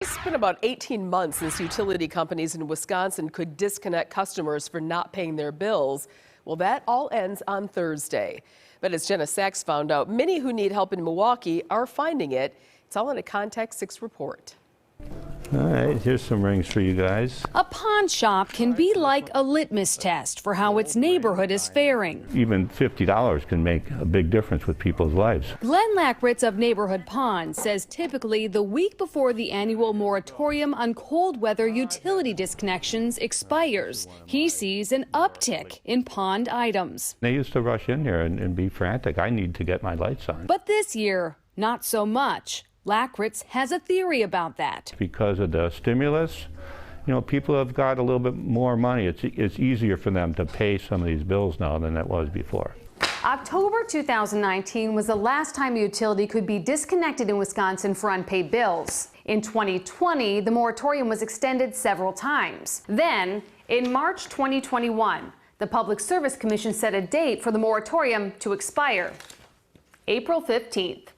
It's been about 18 months since utility companies in Wisconsin could disconnect customers for not paying their bills. Well, that all ends on Thursday. But as Jenna Sachs found out, many who need help in Milwaukee are finding it. It's all in a Contact 6 report. All right, here's some rings for you guys. A pawn shop can be like a litmus test for how its neighborhood is faring. Even $50 can make a big difference with people's lives. Glenn Lackritz of Neighborhood Pawn says typically the week before the annual moratorium on cold weather utility disconnections expires, he sees an uptick in pawned items. They used to rush in here and be frantic. I need to get my lights on. But this year, not so much. Lackritz has a theory about that. Because of the stimulus, people have got a little bit more money. It's easier for them to pay some of these bills now than it was before. October 2019 was the last time a utility could be disconnected in Wisconsin for unpaid bills. In 2020, the moratorium was extended several times. Then, in March 2021, the Public Service Commission set a date for the moratorium to expire, April 15th.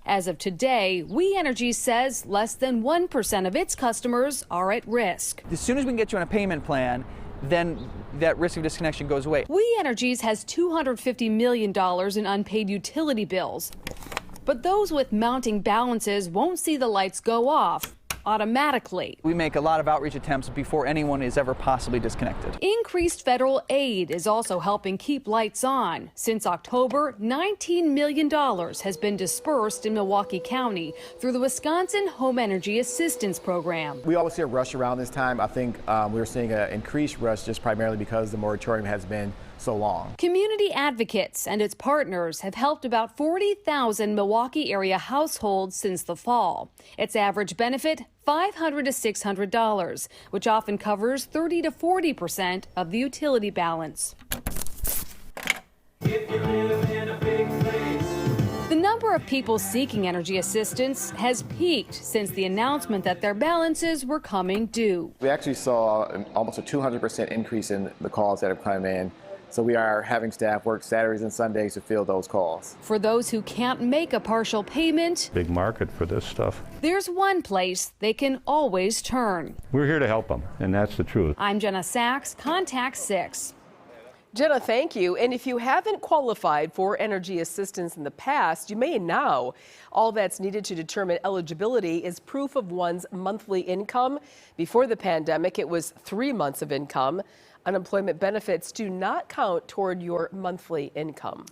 As of today, We Energy says less than 1% of its customers are at risk. As soon as we can get you on a payment plan, then that risk of disconnection goes away. We Energy's has $250 million in unpaid utility bills. But those with mounting balances won't see the lights go off automatically. We make a lot of outreach attempts before anyone is ever possibly disconnected. Increased federal aid is also helping keep lights on. Since October, $19 million has been dispersed in Milwaukee County through the Wisconsin Home Energy Assistance Program. We always see a rush around this time. I think we're seeing an increased rush just primarily because the moratorium has been so long. Community advocates and its partners have helped about 40,000 Milwaukee area households since the fall. Its average benefit, $500 to $600, which often covers 30 to 40% of the utility balance. If you live in a big place. The number of people seeking energy assistance has peaked since the announcement that their balances were coming due. We actually saw almost a 200% increase in the calls that have come in. So we are having staff work Saturdays and Sundays to fill those calls. For those who can't make a partial payment, Big market for this stuff. there's one place they can always turn. We're here to help them, and that's the truth. I'm Jenna Sachs, Contact 6. Jenna, thank you. And if you haven't qualified for energy assistance in the past, you may now. All that's needed to determine eligibility is proof of one's monthly income. Before the pandemic, it was 3 months of income. Unemployment benefits do not count toward your monthly income.